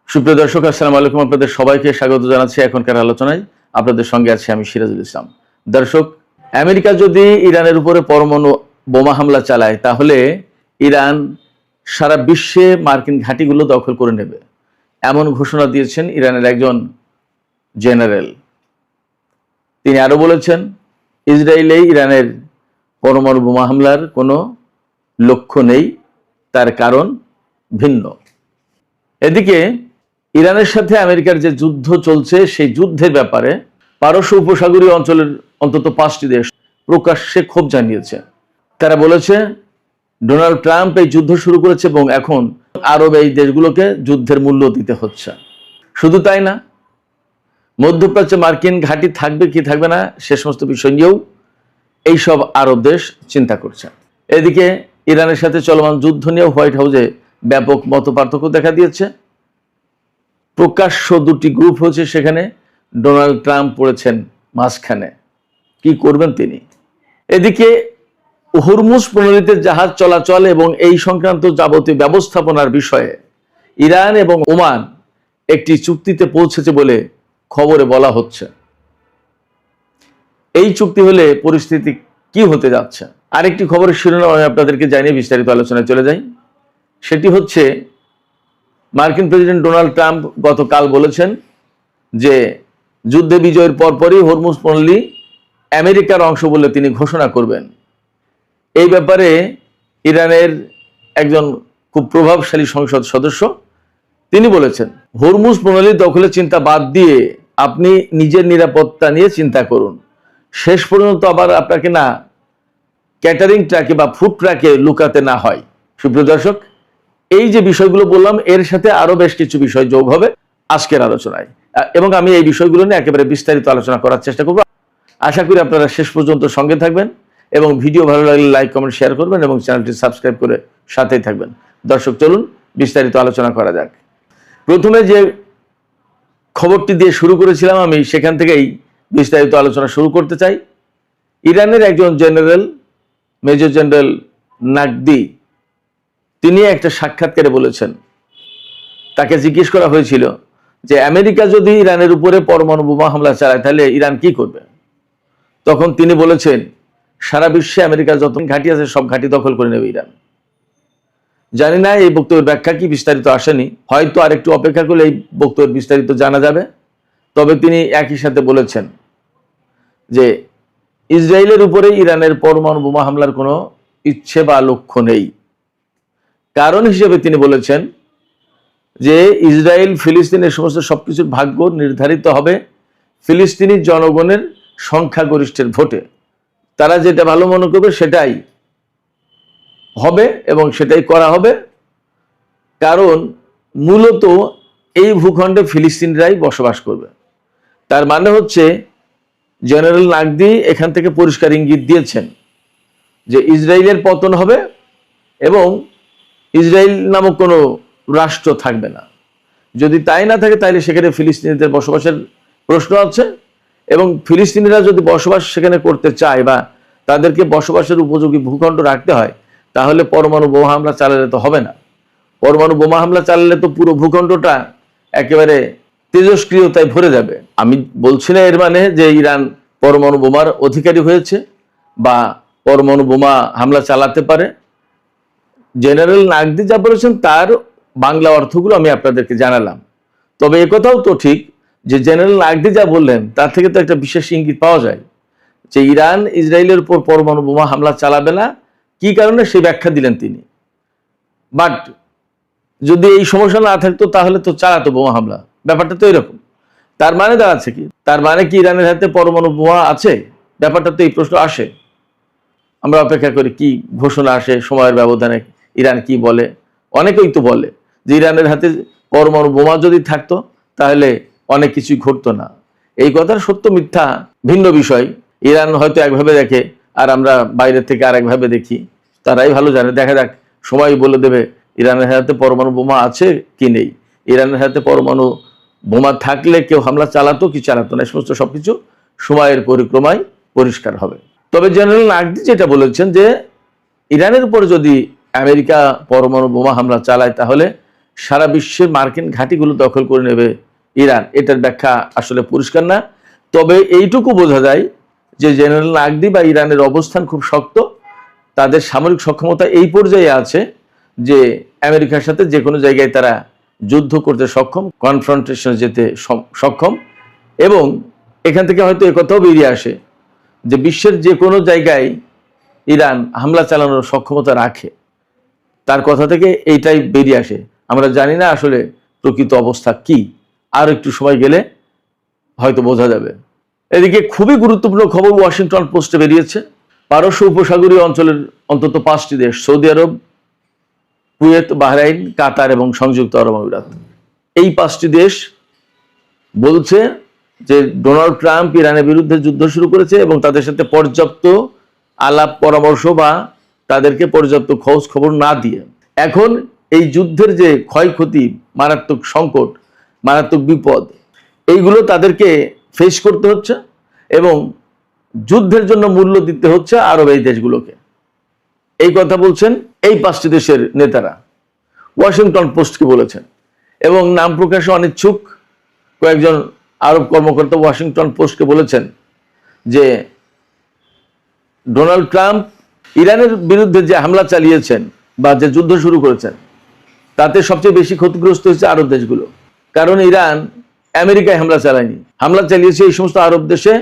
সুপ্রিয় দর্শক, আসসালামু আলাইকুম। আপনাদের সবাইকে স্বাগত জানাচ্ছি এখনকার আলোচনায়। আপনাদের সঙ্গে আছি আমি সিরাজুল ইসলাম। দর্শক, আমেরিকা যদি ইরানের উপরে পরমাণু বোমা হামলা চালায় তাহলে ইরান সারা বিশ্বে মার্কিন ঘাঁটিগুলো দখল করে নেবে, এমন ঘোষণা দিয়েছেন ইরানের একজন জেনারেল। তিনি আরো বলেছেন, ইসরায়েলেই ইরানের পরমাণু বোমা হামলার কোনো লক্ষ্য নেই, তার কারণ ভিন্ন। এদিকে ইরানের সাথে আমেরিকার যে যুদ্ধ চলছে সেই যুদ্ধের ব্যাপারে পারস্য উপসাগরীয় অঞ্চলের অন্তত 5টি দেশ প্রকাশ্যে ক্ষোভ জানিয়েছে। তারা বলেছে ডোনাল্ড ট্রাম্প এই যুদ্ধ শুরু করেছে এবং এখন আরব এই দেশগুলোকে যুদ্ধের মূল্য দিতে হচ্ছে। শুধু তাই না, মধ্যপ্রাচ্যে মার্কিন ঘাঁটি থাকবে কি থাকবে না সে সমস্ত বিষয় নিয়েও এইসব আরব দেশ চিন্তা করছে। এদিকে ইরানের সাথে চলমান যুদ্ধ নিয়েও হোয়াইট হাউসে ব্যাপক মতপার্থক্য দেখা দিয়েছে। প্রকাশ্য দুটি গ্রুপ হয়েছে, সেখানে ডোনাল্ড ট্রাম্প পড়েছেন মাঝখানে। কি করবেন তিনি? এদিকে হরমুজ প্রণালীতে জাহাজ চলাচল এবং এই সংক্রান্ত যাবতীয় ব্যবস্থাপনার বিষয়ে ইরান এবং ওমান একটি চুক্তিতে পৌঁছেছে বলে খবরে বলা হচ্ছে। এই চুক্তি হলে পরিস্থিতি কি হতে যাচ্ছে? আরেকটি খবরের শিরোনাম আমি আপনাদেরকে জানিয়ে বিস্তারিত আলোচনায় চলে যাই। সেটি হচ্ছে, মার্কিন প্রেসিডেন্ট ডোনাল্ড ট্রাম্প গতকাল বলেছেন যে যুদ্ধে বিজয়ের পরপরই হরমুজ প্রণালী আমেরিকার অংশ বলে তিনি ঘোষণা করবেন। এই ব্যাপারে ইরানের একজন খুব প্রভাবশালী সংসদ সদস্য তিনি বলেছেন, হরমুজ প্রণালী দখলের চিন্তা বাদ দিয়ে আপনি নিজের নিরাপত্তা নিয়ে চিন্তা করুন। শেষ পর্যন্ত আবার আপনাকে না ক্যাটারিং ট্রাকে বা ফুড ট্রাকে লুকাতে না হয়। সুপ্রিয় দর্শক, এই যে বিষয়গুলো বললাম এর সাথে আরো বেশ কিছু বিষয় যোগ হবে আজকের আলোচনায়, এবং আমি এই বিষয়গুলো নিয়ে একেবারে বিস্তারিত আলোচনা করার চেষ্টা করব। আশা করি আপনারা শেষ পর্যন্ত সঙ্গে থাকবেন এবং ভিডিও ভালো লাগলে লাইক কমেন্ট শেয়ার করবেন এবং চ্যানেলটি সাবস্ক্রাইব করে সাথেই থাকবেন। দর্শক, চলুন বিস্তারিত আলোচনা করা যাক। প্রথমে যে খবরটি দিয়ে শুরু করেছিলাম আমি সেখান থেকেই বিস্তারিত আলোচনা শুরু করতে চাই। ইরানের একজন জেনারেল, মেজর জেনারেল নাকদি, তিনি একটা সাক্ষাৎকারে বলেছেন, তাকে জিজ্ঞেস করা হয়েছিল যে আমেরিকা যদি ইরানের উপরে পরমাণু বোমা হামলা চালায় তাহলে ইরান কি করবে? তখন তিনি বলেছেন, সারা বিশ্বে আমেরিকার যত ঘাঁটি আছে সব ঘাঁটি দখল করে নেবে ইরান। জানি না এই বক্তব্যের ব্যাখ্যা কি বিস্তারিত আসেনি, হয়তো আরেকটু অপেক্ষা করলে এই বক্তব্যের বিস্তারিত জানা যাবে। তবে তিনি একই সাথে বলেছেন যে ইসরায়েলের উপরে ইরানের পরমাণু বোমা হামলার কোনো ইচ্ছে বা লক্ষ্য নেই। কারণ হিসেবে তিনি বলেছেন যে ইসরায়েল ফিলিস্তিনের সমস্ত সবকিছুর ভাগ্য নির্ধারিত হবে ফিলিস্তিনি জনগণের সংখ্যাগরিষ্ঠের ভোটে। তারা যেটা ভালো মনে করবে সেটাই হবে এবং সেটাই করা হবে, কারণ মূলত এই ভূখণ্ডে ফিলিস্তিনিরাই বসবাস করবে। তার মানে হচ্ছে জেনারেল নাকদি এখান থেকে পরিষ্কার ইঙ্গিত দিয়েছেন যে ইসরায়েলের পতন হবে এবং ইসরায়েল নামক কোনো রাষ্ট্র থাকবে না। যদি তাই না থাকে তাহলে সেখানে ফিলিস্তিনিদের বসবাসের প্রশ্ন আছে, এবং ফিলিস্তিনিরা যদি বসবাস সেখানে করতে চায় বা তাদেরকে বসবাসের উপযোগী ভূখণ্ড রাখতে হয় তাহলে পরমাণু বোমা হামলা চালালে তো হবে না। পরমাণু বোমা হামলা চালালে তো পুরো ভূখণ্ডটা একেবারে তেজস্ক্রিয়তায় ভরে যাবে। আমি বলছি না এর মানে যে ইরান পরমাণু বোমার অধিকারী হয়েছে বা পরমাণু বোমা হামলা চালাতে পারে। জেনারেল নাকদি যা বলেছেন তার বাংলা অর্থগুলো আমি আপনাদেরকে জানালাম। তবে একথাও তো ঠিক যে জেনারেল নাকদি যা বললেন তার থেকে তো একটা বিশেষ ইঙ্গিত পাওয়া যায় যে ইরান ইসরায়েলের উপর পরমাণু বোমা হামলা চালাবে না। কি কারণে সেই ব্যাখ্যা দিলেন তিনি। বাট যদি এই সমস্যা না থাকতো তাহলে তো চালাতো বোমা হামলা, ব্যাপারটা তো এরকম। তার মানে দাঁড়াচ্ছে কি, তার মানে কি ইরানের হাতে পরমাণু বোমা আছে? ব্যাপারটা তো এই প্রশ্ন আসে। আমরা অপেক্ষা করি কি ঘোষণা আসে, সময়ের ব্যবধানে ইরান কি বলে। অনেকেই তো বলে যে ইরানের হাতে পরমাণু বোমা যদি থাকতো তাহলে অনেক কিছুই ঘটতো না। এই কথার সত্য মিথ্যা ভিন্ন বিষয়। ইরান হয়তো একভাবে দেখে আর আমরা বাইরের থেকে আরেকভাবে দেখি, তারাই ভালো জানে। দেখা যাক, সময় বলে দেবে ইরানের হাতে পরমাণু বোমা আছে কি নেই। ইরানের হাতে পরমাণু বোমা থাকলে কেউ হামলা চালাতো কি চালাতো না, সমস্ত সবকিছু সময়ের পরিক্রমায় পরিষ্কার হবে। তবে জেনারেল নাকদি যেটা বলেছেন যে ইরানের উপর যদি আমেরিকা পরমাণু বোমা হামলা চালায় তাহলে সারা বিশ্বের মার্কিন ঘাঁটিগুলো দখল করে নেবে ইরান, এটার ব্যাখ্যা আসলে পরিষ্কার না। তবে এইটুকু বোঝা যায় যে জেনারেল নাগদি বা ইরানের অবস্থান খুব শক্ত, তাদের সামরিক সক্ষমতা এই পর্যায়ে আছে যে আমেরিকার সাথে যে কোনো জায়গায় তারা যুদ্ধ করতে সক্ষম, কনফ্রন্টেশনে যেতে সক্ষম। এবং এখান থেকে হয়তো একথাও বেরিয়ে আসে যে বিশ্বের যে কোনো জায়গায় ইরান হামলা চালানোর সক্ষমতা রাখে, তার কথা থেকে এইটাই বেরিয়ে আসে। আমরা জানি না আসলে প্রকৃত অবস্থা কি, আর একটু সময় গেলে হয়তো বোঝা যাবে। এদিকে খুবই গুরুত্বপূর্ণ খবর ওয়াশিংটন পোস্টে বেরিয়েছে। পারস্য উপসাগরীয় অঞ্চলের অন্তত 5টি দেশ, সৌদি আরব, কুয়েত, বাহরাইন, কাতার এবং সংযুক্ত আরব আমিরাত, এই 5টি দেশ বলছে যে ডোনাল্ড ট্রাম্প ইরানের বিরুদ্ধে যুদ্ধ শুরু করেছে এবং তাদের সাথে পর্যাপ্ত আলাপ পরামর্শ বা তাদেরকে পর্যাপ্ত খোঁজ খবর না দিয়ে এখন এই যুদ্ধের যে ক্ষয়ক্ষতি, মারাত্মক সংকট, মারাত্মক বিপদ, এইগুলো তাদেরকে ফেস করতে হচ্ছে এবং যুদ্ধের জন্য মূল্য দিতে হচ্ছে আরব এই দেশগুলোকে। এই কথা বলছেন এই 5টি দেশের নেতারা, ওয়াশিংটন পোস্টকে বলেছেন। এবং নাম প্রকাশে অনিচ্ছুক কয়েকজন আরব কর্মকর্তা ওয়াশিংটন পোস্টকে বলেছেন যে ডোনাল্ড ট্রাম্প ইরানের বিরুদ্ধে যে হামলা চালিয়েছেন বা যে যুদ্ধ শুরু করেছেন, তাতে সবচেয়ে বেশি ক্ষতিগ্রস্ত হয়েছে আরব দেশগুলো। কারণ ইরান আমেরিকায় হামলা চালায়নি, হামলা চালিয়েছে এই সমস্ত আরব দেশে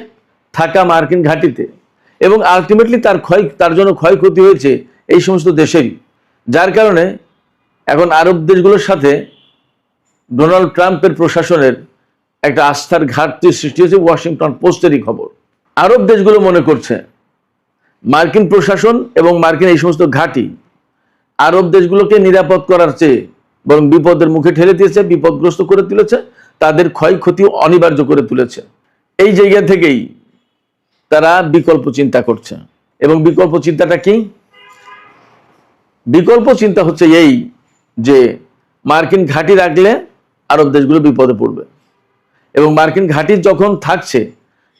থাকা মার্কিন ঘাঁটিতে, এবং আলটিমেটলি তার জন্য ক্ষয়ক্ষতি হয়েছে এই সমস্ত দেশেরই। যার কারণে এখন আরব দেশগুলোর সাথে ডোনাল্ড ট্রাম্পের প্রশাসনের একটা আস্থার ঘাটতি সৃষ্টি হয়েছে, ওয়াশিংটন পোস্টেরই খবর। আরব দেশগুলো মনে করছে মার্কিন প্রশাসন এবং মার্কিন এই সমস্ত ঘাঁটি আরব দেশগুলোকে নিরাপদ করার চেয়ে বরং বিপদের মুখে ঠেলে দিয়েছে, বিপদগ্রস্ত করে তুলেছে, তাদের ক্ষয়ক্ষতি অনিবার্য করে তুলেছে। এই জায়গা থেকেই তারা বিকল্প চিন্তা করছে। এবং বিকল্প চিন্তাটা কি? বিকল্প চিন্তা হচ্ছে এই যে মার্কিন ঘাঁটি রাখলে আরব দেশগুলো বিপদে পড়বে, এবং মার্কিন ঘাঁটি যখন থাকছে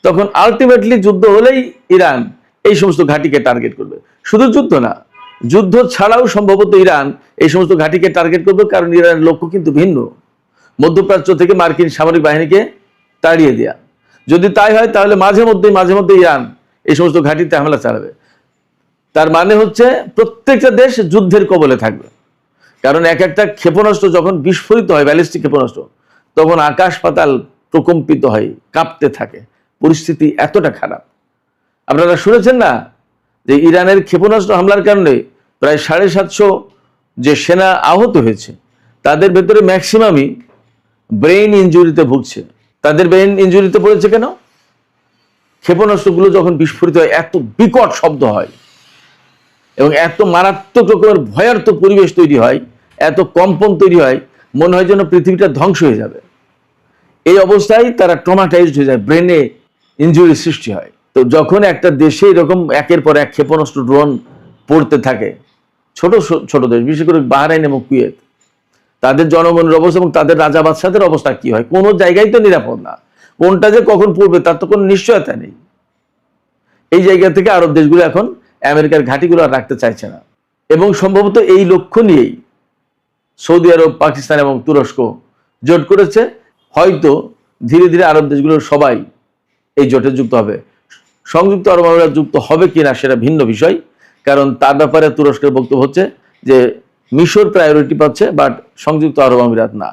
তখন আলটিমেটলি যুদ্ধ হলেই ইরান এই সমস্ত ঘাঁটিকে টার্গেট করবে। শুধু যুদ্ধ না, যুদ্ধ ছাড়াও সম্ভবত ইরান এই সমস্ত ঘাঁটিকে টার্গেট করবে, কারণ ইরানের লক্ষ্য কিন্তু ভিন্ন, মধ্যপ্রাচ্য থেকে মার্কিন সামরিক বাহিনীকে তাড়িয়ে দেয়া। যদি তাই হয় তাহলে মাঝে মধ্যে ইরান এই সমস্ত ঘাঁটিতে হামলা চালাবে। তার মানে হচ্ছে প্রত্যেকটা দেশ যুদ্ধের কবলে থাকবে, কারণ এক একটা ক্ষেপণাস্ত্র যখন বিস্ফোরিত হয়, ব্যালিস্টিক ক্ষেপণাস্ত্র, তখন আকাশ পাতাল প্রকম্পিত হয়, কাঁপতে থাকে, পরিস্থিতি এতটা খারাপ। আপনারা শুনেছেন না যে ইরানের ক্ষেপণাস্ত্র হামলার কারণে প্রায় 750 যে সেনা আহত হয়েছে, তাদের ভেতরে ম্যাক্সিমামই ব্রেইন ইনজুরিতে ভুগছে। তাদের ব্রেইন ইনজুরিতে পড়েছে কেন? ক্ষেপণাস্ত্রগুলো যখন বিস্ফোরিত হয় এত বিকট শব্দ হয় এবং এত মারাত্মক রকমের ভয়ার্থ পরিবেশ তৈরি হয়, এত কম্পন তৈরি হয়, মনে হয় যেন পৃথিবীটা ধ্বংস হয়ে যাবে। এই অবস্থায় তারা ট্রমাটাইজড হয়ে যায়, ব্রেনে ইনজুরি সৃষ্টি হয়। তো যখন একটা দেশে এরকম একের পর এক ক্ষেপণাস্ত্র ড্রোন পড়তে থাকে, ছোট ছোট দেশ, বিশেষ করে বাহরাইন এবং কুয়েত, তাদের জনগণের অবস্থা এবং তাদের রাজা বাদশাদের অবস্থা কি হয়? কোনো জায়গায় তো নিরাপদ না, কোনটা যে কখন পড়বে তার তো কোনো নিশ্চয়তা নেই। এই জায়গা থেকে আরব দেশগুলো এখন আমেরিকার ঘাঁটিগুলো আর রাখতে চাইছে না, এবং সম্ভবত এই লক্ষ্য নিয়েই সৌদি আরব, পাকিস্তান এবং তুরস্ক জোট করেছে। হয়তো ধীরে ধীরে আরব দেশগুলোর সবাই এই জোটে যুক্ত হবে। সংযুক্ত আরব আমিরাত যুক্ত হবে কিনা সেটা ভিন্ন বিষয়, কারণ তার ব্যাপারে তুরস্কের বক্তব্য হচ্ছে যে মিশর প্রায়োরিটি পাচ্ছে, বাট সংযুক্ত আরব আমিরাত না।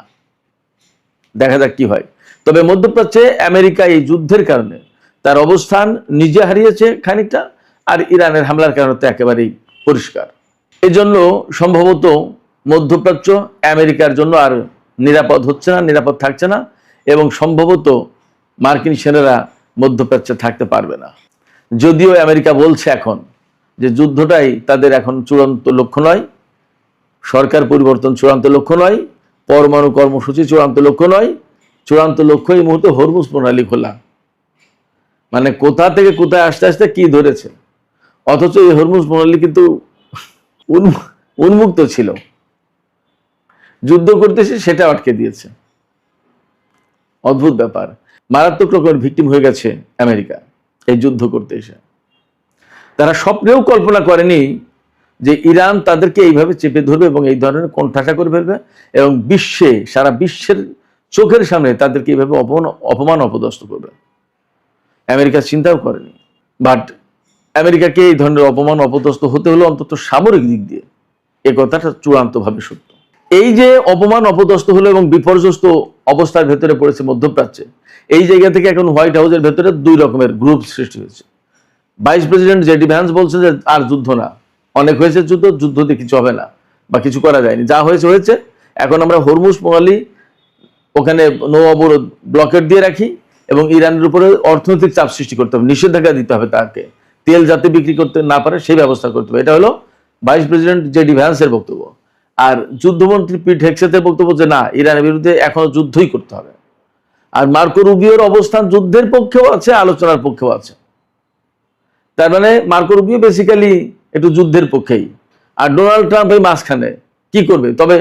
দেখা যাক কি হয়। তবে মধ্যপ্রাচ্যে আমেরিকা এই যুদ্ধের কারণে তার অবস্থান নিজে হারিয়েছে খানিকটা, আর ইরানের হামলার কারণে তো একেবারেই পরিষ্কার। এজন্য সম্ভবত মধ্যপ্রাচ্য আমেরিকার জন্য আর নিরাপদ হচ্ছে না, নিরাপদ থাকছে না, এবং সম্ভবত মার্কিন সেনারা মধ্যপ্রাচ্যে থাকতে পারবে না। যদিও আমেরিকা বলছে এখন যে যুদ্ধটাই তাদের এখন চূড়ান্ত লক্ষ্য নয়, সরকার পরিবর্তন চূড়ান্ত লক্ষ্য নয়, পরমাণু কর্মসূচি চূড়ান্ত লক্ষ্য নয়, চূড়ান্ত লক্ষ্য এই মুহূর্তে হরমুজ প্রণালী খোলা। মানে কোথা থেকে কোথায় আস্তে আস্তে কি ধরেছে, অথচ এই হরমুজ প্রণালী কিন্তু উন্মুক্ত ছিল, যুদ্ধ করতেছে সেটা আটকে দিয়েছে। অদ্ভুত ব্যাপার। মারাত্মক রকমের ভিকটিম হয়ে গেছে আমেরিকা এই যুদ্ধ করতে এসে। তারা স্বপ্নেও কল্পনা করেনি যে ইরান তাদেরকে এইভাবে চেপে ধরবে এবং এই ধরনের কোণঠাসা করে ফেলবে এবং সারা বিশ্বের চোখের সামনে তাদেরকে এইভাবে অপমান অপদস্থ করবে। আমেরিকা চিন্তাও করেনি, বাট আমেরিকাকে এই ধরনের অপমান অপদস্থ হতে হলো অন্তত সামরিক দিক দিয়ে, এ কথাটা চূড়ান্তভাবে সত্য। এই যে অপমান অপদস্থ হলো এবং বিপর্যস্ত অবস্থার ভেতরে পড়েছে মধ্যপ্রাচ্যে, এই জায়গা থেকে এখন হোয়াইট হাউসের ভেতরে দুই রকমের গ্রুপ সৃষ্টি হয়েছে। ভাইস প্রেসিডেন্ট জেডি ভ্যান্স বলছে যে আর যুদ্ধ না, অনেক হয়েছে যুদ্ধ দিয়ে কিছু হবে না বা কিছু করা যায়নি, যা হয়েছে হয়েছে, এখন আমরা হরমুজ প্রণালী ওখানে নৌ অবরোধ ব্লকেট দিয়ে রাখি এবং ইরানের উপরে অর্থনৈতিক চাপ সৃষ্টি করতে হবে, নিষেধাজ্ঞা দিতে হবে, তাকে তেল যাতে বিক্রি করতে না পারে সেই ব্যবস্থা করতে হবে। এটা হলো ভাইস প্রেসিডেন্ট জেডি ভ্যান্সের বক্তব্য। আর যুদ্ধমন্ত্রী পিট হেগসেথের বক্তব্য যে না, ইরানের বিরুদ্ধে এখনো যুদ্ধই করতে হবে। আর মার্কো রুবিওর অবস্থান যুদ্ধের পক্ষেও আছে, আলোচনার পক্ষেও আছে। তার মানে মার্কো রুবিও বেসিক্যালি একটু যুদ্ধের পক্ষেই, আর ডোনাল্ড ট্রাম্প এই মাঝখানে কি করবে। তবে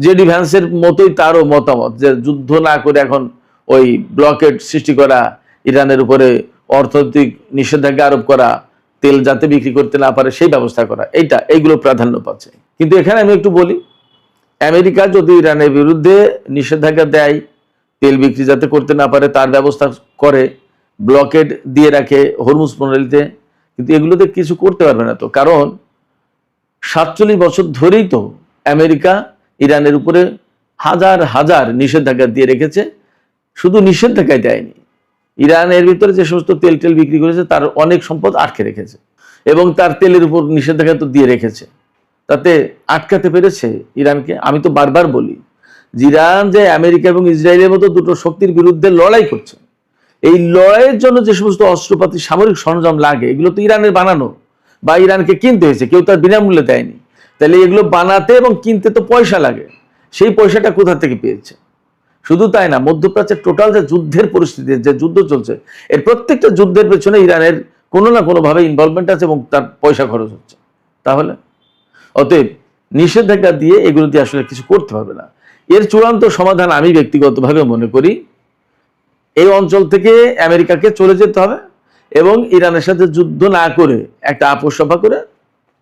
জেডি ভ্যান্সের মতোই তারও মতামত যে যুদ্ধ না করে এখন ওই ব্লকেট সৃষ্টি করা, ইরানের উপরে অর্থনৈতিক নিষেধাজ্ঞা আরোপ করা, তেল যাতে বিক্রি করতে না পারে সেই ব্যবস্থা করা, এইগুলো প্রাধান্য পাচ্ছে। কিন্তু এখানে আমি একটু বলি, আমেরিকা যদি ইরানের বিরুদ্ধে নিষেধাজ্ঞা দেয়, তেল বিক্রি যাতে করতে না পারে তার ব্যবস্থা করে, ব্লকেড দিয়ে রাখে হরমুজ প্রণালীতে, কিন্তু এগুলোতে কিছু করতে পারবে না। তো কারণ 47 বছর ধরেই তো আমেরিকা ইরানের উপরে হাজার হাজার নিষেধাজ্ঞা দিয়ে রেখেছে। শুধু নিষেধাজ্ঞায় দেয়নি, ইরানের ভিতরে যে সমস্ত তেল বিক্রি করেছে তার অনেক সম্পদ আটকে রেখেছে এবং তার তেলের উপর নিষেধাজ্ঞা তো দিয়ে রেখেছে। তাতে আটকাতে পেরেছে ইরানকে। আমি তো বারবার বলি, ইরান যে আমেরিকা এবং ইসরায়েলের মতো দুটো শক্তির বিরুদ্ধে লড়াই করছে, এই লড়াইয়ের জন্য যে সমস্ত অস্ত্রপাতি সামরিক সরঞ্জাম লাগে এগুলো তো ইরানের বানানো বা ইরানকে কিনতে হয়েছে, কেউ তার বিনামূল্যে দেয়নি। তাহলে এগুলো বানাতে এবং কিনতে তো পয়সা লাগে, সেই পয়সাটা কোথা থেকে পেয়েছে? শুধু তাই না, মধ্যপ্রাচ্যের টোটাল যে যুদ্ধের পরিস্থিতি, যে যুদ্ধ চলছে, এর প্রত্যেকটা যুদ্ধের পেছনে ইরানের কোনো না কোনোভাবে ইনভলভমেন্ট আছে এবং তার পয়সা খরচ হচ্ছে। তাহলে অতএব নিষেধাজ্ঞা দিয়ে এগুলো দিয়ে আসলে কিছু করতে পারবে না। এর চূড়ান্ত সমাধান আমি ব্যক্তিগতভাবে মনে করি এই অঞ্চল থেকে আমেরিকাকে চলে যেতে হবে এবং ইরানের সাথে যুদ্ধ না করে একটা আপোষ সভা করে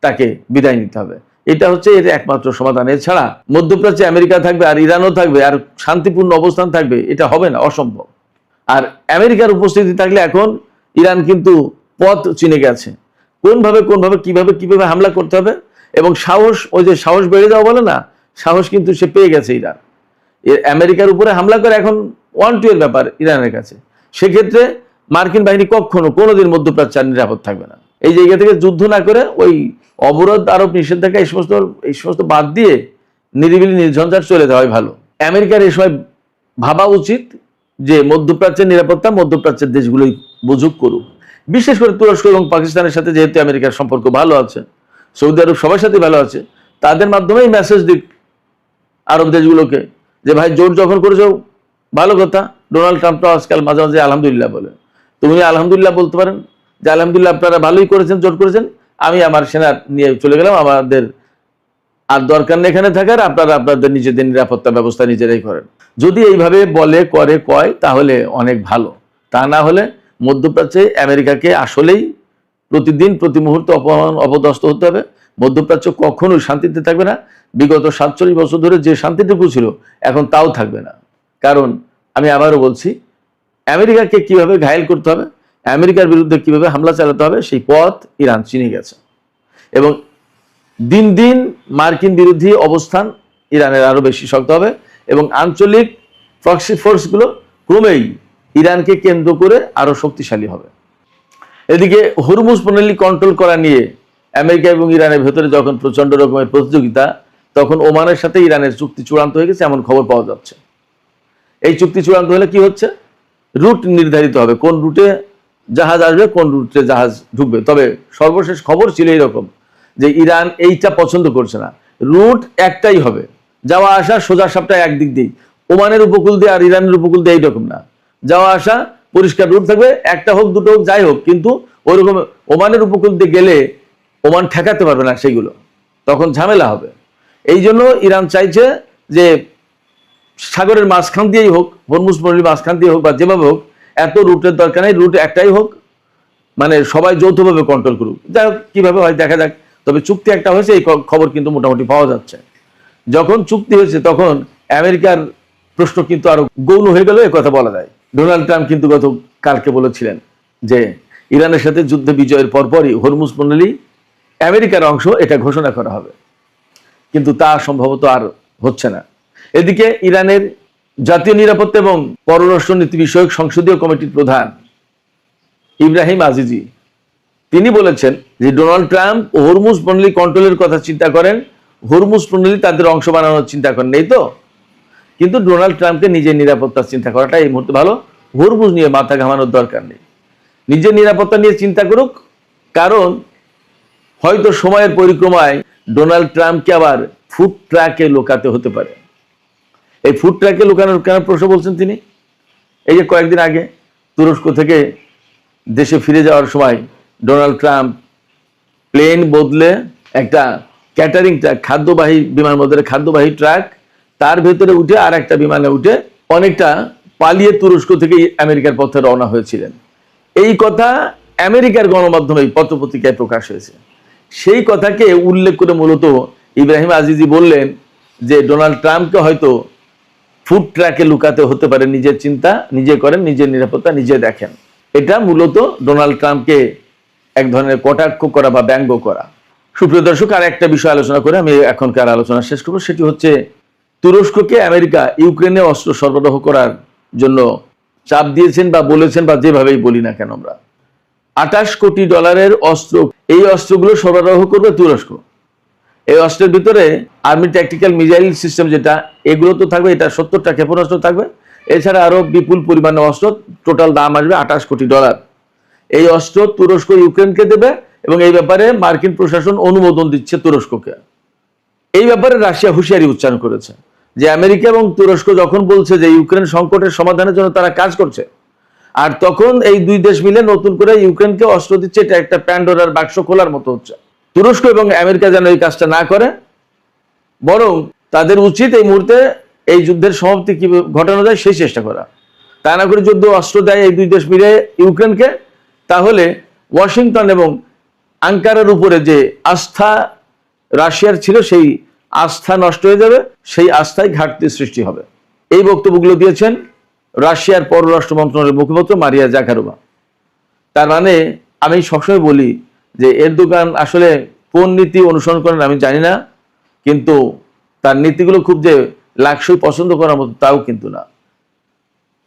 তাকে বিদায় নিতে হবে। এটা হচ্ছে এর একমাত্র সমাধান। এছাড়া মধ্যপ্রাচ্যে আমেরিকা থাকবে আর ইরানও থাকবে আর শান্তিপূর্ণ অবস্থান থাকবে, এটা হবে না, অসম্ভব। আর আমেরিকার উপস্থিতি থাকলে এখন ইরান কিন্তু পথ চিনে গেছে, কোনভাবে কিভাবে হামলা করতে হবে এবং সাহস, ওই যে সাহস বেড়ে যাওয়া বলে না, সাহস কিন্তু সে পেয়ে গেছে ইরান। আমেরিকার উপরে হামলা করে এখন 1-2 এর ব্যাপার ইরানের কাছে। সেক্ষেত্রে মার্কিন বাহিনী কোনোদিন মধ্যপ্রাচ্যে নিরাপদ থাকবে না। এই জায়গা থেকে যুদ্ধ না করে ওই অবরোধ আরোপ নিষেধাজ্ঞা এই সমস্ত বাদ দিয়ে নিরিবিলি নির্ঝঞ্ঝাট চলে যাওয়াই ভালো। আমেরিকার এই সময় ভাবা উচিত যে মধ্যপ্রাচ্যের নিরাপত্তা মধ্যপ্রাচ্যের দেশগুলোই বুঝুক, করুক। বিশেষ করে তুরস্ক এবং পাকিস্তানের সাথে যেহেতু আমেরিকার সম্পর্ক ভালো আছে, সৌদি আরব সবার সাথে ভালো আছে, তাদের মাধ্যমেই মেসেজ দিক আরব দেশগুলোকে যে ভাই জোট যখন করেছো ভালো কথা। ডোনাল্ড ট্রাম্প আজকাল মাঝে মাঝে আলহামদুলিল্লাহ বলে, তুমি আলহামদুলিল্লাহ বলতে পারেন যে আলহামদুলিল্লাহ আপনারা ভালোই করেছেন, জোট করেছেন, আমি আমার সেনা নিয়ে চলে গেলাম, আমাদের আর দরকার নেই এখানে থাকার, আপনারা আপনাদের নিজেদের নিরাপত্তা ব্যবস্থা নিজেরাই করেন। যদি এইভাবে বলে কয় তাহলে অনেক ভালো। তা না হলে মধ্যপ্রাচ্যে আমেরিকাকে আসলেই প্রতিদিন প্রতি মুহূর্তে অপমান অপদস্থ হতে হবে। মধ্যপ্রাচ্য কখনোই শান্তিতে থাকবে না। বিগত 47 বছর ধরে যে শান্তিটুকু ছিল এখন তাও থাকবে না। কারণ আমি আবারও বলছি, আমেরিকাকে কিভাবে ঘায়েল করতে হবে, আমেরিকার বিরুদ্ধে কিভাবে হামলা চালাতে হবে সেই পথ ইরান চিনে গেছে এবং দিন দিন মার্কিন বিরোধী অবস্থান ইরানের আরো বেশি শক্ত হবে এবং আঞ্চলিক প্রক্সি ফোর্সগুলো ক্রমেই ইরানকে কেন্দ্র করে আরো শক্তিশালী হবে। এদিকে হরমুজ প্রণালী কন্ট্রোল করা নিয়ে আমেরিকা এবং ইরানের ভেতরে যখন প্রচন্ড রকমের প্রতিযোগিতা, তখন ওমানের সাথে ইরানের চুক্তি চূড়ান্ত হয়ে গেছে এমন খবর পাওয়া যাচ্ছে। এই চুক্তি চূড়ান্ত হলে কি হচ্ছে, রুট নির্ধারিত হবে, কোন রুটে জাহাজ আসবে, কোন রুটে জাহাজ ঢুকবে। তবে সর্বশেষ খবর ছিল এইরকম যে ইরান এইটা পছন্দ করছে না, রুট একটাই হবে, যাওয়া আসা সোজা সাপটা একদিক দিয়ে, ওমানের উপকূল দিয়ে আর ইরানের উপকূল দিয়ে এইরকম না, যাওয়া আসা পরিষ্কার রুট থাকবে, একটা হোক দুটো হোক যাই হোক, কিন্তু ওইরকম ওমানের উপকূল দিয়ে গেলে ওমান ঠেকাতে পারবে না, সেইগুলো তখন ঝামেলা হবে। এই জন্য ইরান চাইছে যে সাগরের মাঝখান দিয়েই হোক, হরমুজ প্রণালীর মাঝখান দিয়ে হোক বা যেভাবে হোক, এত রুটের দরকার নেই, রুট একটাই হোক, মানে সবাই যৌথভাবে কন্ট্রোল করুক। যাই হোক, কিভাবে হয় দেখা যাক। তবে চুক্তি একটা হয়েছে, এই খবর কিন্তু মোটামুটি পাওয়া যাচ্ছে। যখন চুক্তি হয়েছে তখন আমেরিকার প্রশ্ন কিন্তু আরো গৌণ হয়ে গেল, এ কথা বলা যায়। ডোনাল্ড ট্রাম্প কিন্তু গত কালকে বলেছিলেন যে ইরানের সাথে যুদ্ধে বিজয়ের পরপরই হরমুজ প্রণালী আমেরিকার অংশ, এটা ঘোষণা করা হবে, কিন্তু তা সম্ভবত আর হচ্ছে না। এদিকে ইরানের জাতীয় নিরাপত্তা এবং পররাষ্ট্র নীতি বিষয়ক সংসদীয় কমিটির প্রধান ইব্রাহিম আজিজি তিনি বলেছেন যে ডোনাল্ড ট্রাম্প হরমুজ প্রণালী কন্ট্রোলের কথা চিন্তা করেন, হরমুজ প্রণালী তাদের অংশ বানানোর চিন্তা করেন নেই তো। কিন্তু ডোনাল্ড ট্রাম্পকে নিজের নিরাপত্তার চিন্তা করাটা এই মুহূর্তে ভালো, হরমুজ নিয়ে মাথা ঘামানোর দরকার নেই। নিজের নিরাপত্তা নিয়ে চিন্তা করুক, কারণ হয়তো সময়ের পরিক্রমায় ডোনাল্ড ট্রাম্পকে আবার ফুড ট্রাকে লোকাতে হতে পারে। এই ফুড ট্রাকে লোকানোর কেন প্রশ্ন বলছেন তিনি? এই যে কয়েকদিন আগে তুরস্ক থেকে দেশে ফিরে যাওয়ার সময় ডোনাল্ড ট্রাম্প প্লেন বদলে একটা ক্যাটারিং ট্রাক, খাদ্যবাহী বিমান বদলে খাদ্যবাহী ট্রাক, তার ভেতরে উঠে আর একটা বিমানে উঠে অনেকটা পালিয়ে তুরস্ক থেকে আমেরিকার পথে রওনা হয়েছিলেন। এই কথা আমেরিকার গণমাধ্যমে পত্রপত্রিকায় প্রকাশ হয়েছে। সেই কথাকে উল্লেখ করে মূলত ইব্রাহিম আজিজি বললেন যে ডোনাল্ড ট্রাম্পকে হয়তো ফুড ট্রাকে লুকাতে হতে পারে, নিজের চিন্তা নিজে করেন, নিজের নিরাপত্তা নিজে দেখেন। এটা মূলত ডোনাল্ড ট্রাম্পকে এক ধরনের কটাক্ষ করা বা ব্যঙ্গ করা। সুপ্রিয় দর্শক, আর একটা বিষয় আলোচনা করে আমি এখনকার আলোচনা শেষ করবো। সেটি হচ্ছে তুরস্ককে আমেরিকা ইউক্রেনে অস্ত্র সরবরাহ করার জন্য চাপ দিয়েছেন বা বলেছেন, বা যেভাবেই বলি না কেন আমরা, $28 কোটি অস্ত্র, এই অস্ত্রগুলো সরবরাহ করবে তুরস্ক। এই অস্ত্রের ভিতরে আর্মি ট্যাকটিক্যাল মিসাইল সিস্টেম যেটা, এগুলো তো থাকবে, এটা 70টা ক্ষেপণাস্ত্র থাকবে, এছাড়া আরো বিপুল পরিমাণে অস্ত্র, টোটাল দাম আসবে $28 কোটি। এই অস্ত্র তুরস্ক ইউক্রেনকে দেবে এবং এই ব্যাপারে মার্কিন প্রশাসন অনুমোদন দিচ্ছে তুরস্ককে। এই ব্যাপারে রাশিয়া হুঁশিয়ারি উচ্চারণ করেছে যে আমেরিকা এবং তুরস্ক যখন বলছে যে ইউক্রেন সংকটের সমাধানের জন্য তারা কাজ করছে, আর তখন এই দুই দেশ মিলে নতুন করে ইউক্রেনকে অস্ত্র দিচ্ছে, এটা একটা প্যান্ডোরার বাক্স খোলার মতো হচ্ছে। তুরস্ক এবং আমেরিকা যেন এই কাজটা না করে, বরং তাদের উচিত এই মুহূর্তে এই যুদ্ধের সমাপ্তি কি ঘটানো যায় সেই চেষ্টা করা। তা না করে যদি অস্ত্র দেয় এই দুই দেশ মিলে ইউক্রেনকে, তাহলে ওয়াশিংটন এবং আঙ্কারার উপরে যে আস্থা রাশিয়ার ছিল, সেই আস্থা নষ্ট হয়ে যাবে, সেই আস্থায় ঘাটতি সৃষ্টি হবে। এই বক্তব্যগুলো দিয়েছেন রাশিয়ার পররাষ্ট্র মন্ত্রণালয়ের মুখপাত্র মারিয়া জাকারোভা। তার মানে আমি সবসময় বলি যে এরদোগান আসলে কোন নীতি অনুসরণ করেন আমি জানি না, কিন্তু তার নীতিগুলো খুব যে লাকসই পছন্দ করার মতো তাও কিন্তু না।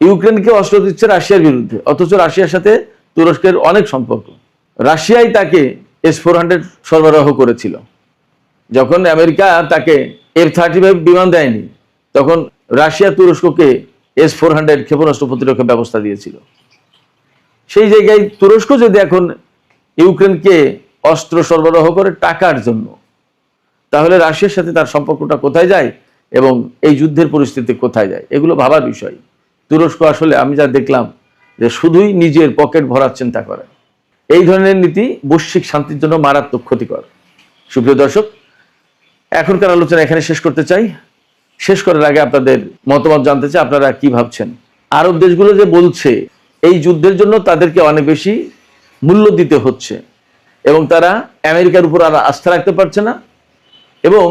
ইউক্রেনকে অস্ত্র দিচ্ছে রাশিয়ার বিরুদ্ধে, অথচ রাশিয়ার সাথে তুরস্কের অনেক সম্পর্ক। রাশিয়াই তাকে S-400 সরবরাহ করেছিল। যখন আমেরিকা তাকে F-35 বিমান দেয়নি, তখন রাশিয়া তুরস্ককে S-400 ক্ষেপণাস্ত্র প্রতিরক্ষা ব্যবস্থা দিয়েছিল। সেই জায়গায় তুরস্ক যদি এখন ইউক্রেনকে অস্ত্র সরবরাহ করে টাকার জন্য, তাহলে রাশিয়ার সাথে তার সম্পর্কটা কোথায় যায় এবং এই যুদ্ধের পরিস্থিতি কোথায় যায়, এগুলো ভাবার বিষয়। তুরস্ক আসলে আমি যা দেখলাম যে শুধুই নিজের পকেট ভরার চিন্তা করে। এই ধরনের নীতি বৈশ্বিক শান্তির জন্য মারাত্মক ক্ষতিকর। সুপ্রিয় দর্শক, এখনকার আলোচনা এখানে শেষ করতে চাই। শেষ করার আগে আপনাদের মতামত জানতে চাই, আপনারা কি ভাবছেন? আরব দেশগুলো যে বলছে এই যুদ্ধের জন্য তাদেরকে অনেক বেশি মূল্য দিতে হচ্ছে এবং তারা আমেরিকার উপর আর আস্থা রাখতে পারছে না এবং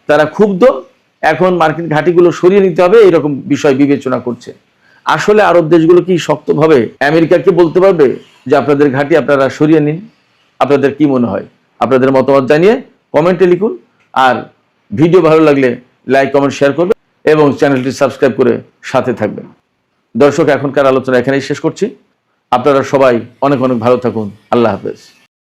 তারা ক্ষুব্ধ, এখন মার্কিন ঘাঁটিগুলো সরিয়ে নিতে হবে, এইরকম বিষয় বিবেচনা করছে। আসলে আরব দেশগুলো কি শক্তভাবে আমেরিকাকে বলতে পারবে যে আপনাদের ঘাঁটি আপনারা সরিয়ে নিন? আপনাদের কি মনে হয়? আপনাদের মতামত জানিয়ে কমেন্টে লিখুন, আর ভিডিও ভালো লাগলে লাইক কমেন্ট শেয়ার করবেন এবং চ্যানেলটি সাবস্ক্রাইব করে সাথে থাকবেন। দর্শক, এখনকার আলোচনা এখানেই শেষ করছি। আপনারা সবাই অনেক অনেক ভালো থাকুন। আল্লাহ হাফেজ।